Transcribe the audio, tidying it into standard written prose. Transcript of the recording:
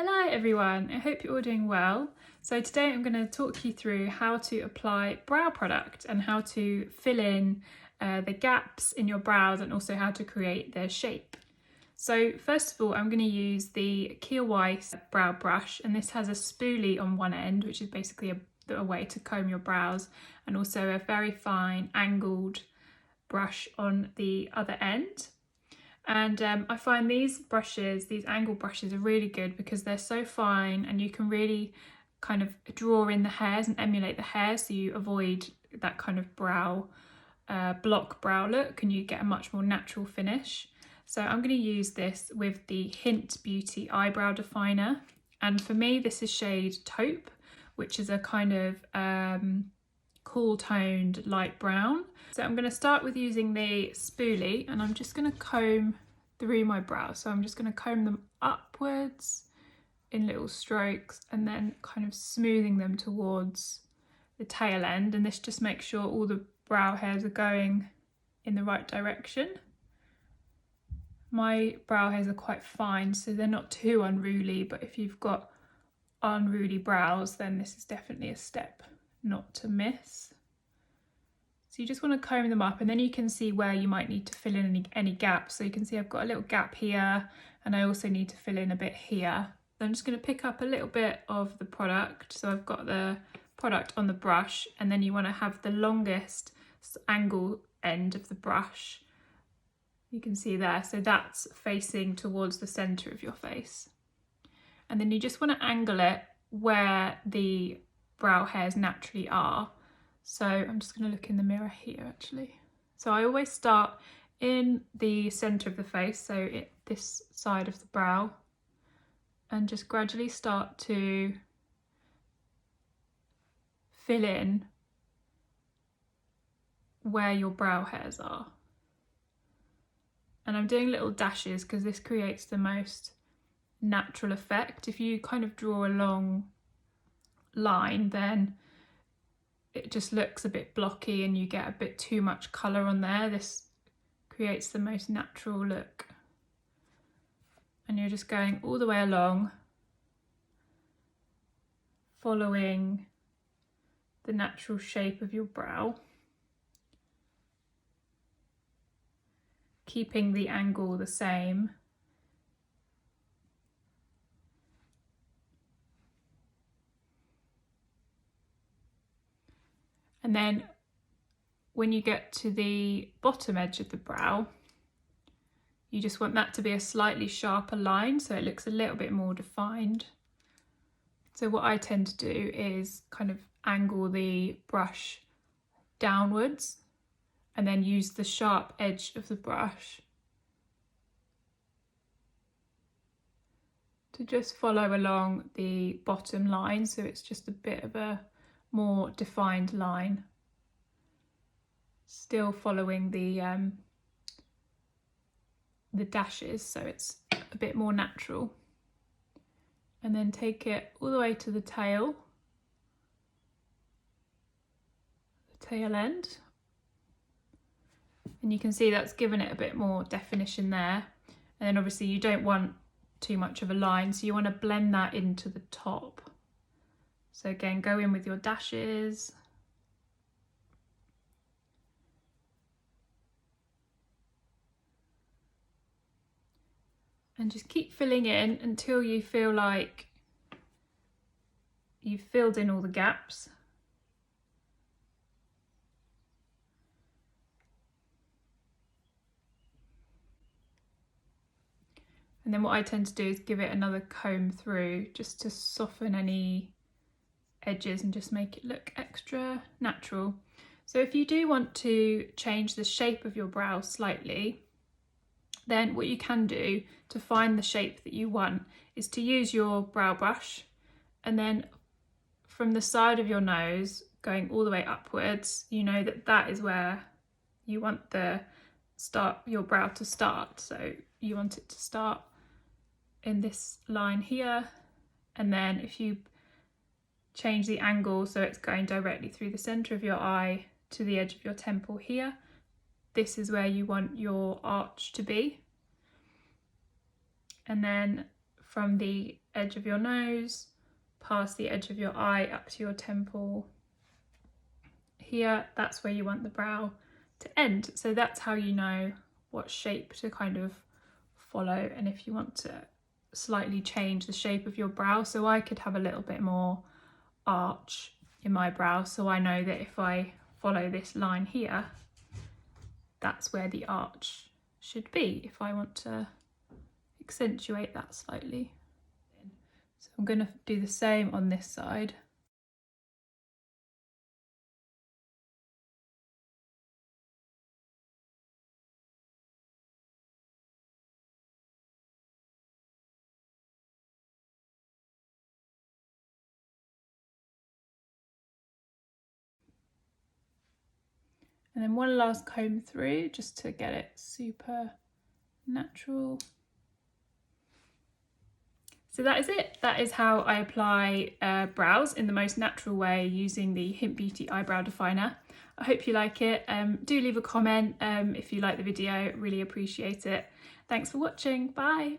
Hello everyone, I hope you're all doing well. So today I'm going to talk you through how to apply brow product and how to fill in the gaps in your brows and also how to create their shape. So first of all, I'm going to use the Kiehl's Weiss brow brush, and this has a spoolie on one end, which is basically a way to comb your brows, and also a very fine angled brush on the other end. And I find these angle brushes are really good because they're so fine and you can really kind of draw in the hairs and emulate the hair, so you avoid that kind of block brow look and you get a much more natural finish. So I'm going to use this with the Hint Beauty Eyebrow Definer, and for me this is shade Taupe, which is a kind of cool toned light brown. So I'm going to start with using the spoolie and I'm just going to comb through my brows. So I'm just going to comb them upwards in little strokes and then kind of smoothing them towards the tail end, and this just makes sure all the brow hairs are going in the right direction. My brow hairs are quite fine, so they're not too unruly, but if you've got unruly brows then this is definitely a step not to miss. So you just want to comb them up, and then you can see where you might need to fill in any gaps. So you can see I've got a little gap here and I also need to fill in a bit here. I'm just going to pick up a little bit of the product. So I've got the product on the brush, and then you want to have the longest angle end of the brush. You can see there, so that's facing towards the center of your face. And then you just want to angle it where the brow hairs naturally are. So I'm just going to look in the mirror here actually. So I always start in the center of the face, so this side of the brow, and just gradually start to fill in where your brow hairs are. And I'm doing little dashes because this creates the most natural effect. If you kind of draw a long line, then it just looks a bit blocky and you get a bit too much colour on there. This creates the most natural look. And you're just going all the way along, following the natural shape of your brow, keeping the angle the same. And then when you get to the bottom edge of the brow, you just want that to be a slightly sharper line so it looks a little bit more defined. So what I tend to do is kind of angle the brush downwards and then use the sharp edge of the brush to just follow along the bottom line, so it's just a bit of a more defined line, still following the dashes so it's a bit more natural. And then take it all the way to the tail end, and you can see that's given it a bit more definition there. And then obviously you don't want too much of a line, so you want to blend that into the top. So again, go in with your dashes. And just keep filling in until you feel like you've filled in all the gaps. And then what I tend to do is give it another comb through just to soften any edges and just make it look extra natural. So if you do want to change the shape of your brow slightly, then what you can do to find the shape that you want is to use your brow brush, and then from the side of your nose going all the way upwards, you know that is where you want your brow to start. So you want it to start in this line here, and then if you change the angle so it's going directly through the center of your eye to the edge of your temple here, this is where you want your arch to be. And then from the edge of your nose, past the edge of your eye up to your temple. Here, that's where you want the brow to end. So that's how you know what shape to kind of follow, and if you want to slightly change the shape of your brow. So I could have a little bit more arch in my brow, so I know that if I follow this line here, that's where the arch should be if I want to accentuate that slightly. So I'm going to do the same on this side. And then one last comb through just to get it super natural. So that is it. That is how I apply brows in the most natural way using the Hint Beauty Eyebrow Definer. I hope you like it. Do leave a comment if you like the video, really appreciate it. Thanks for watching, bye.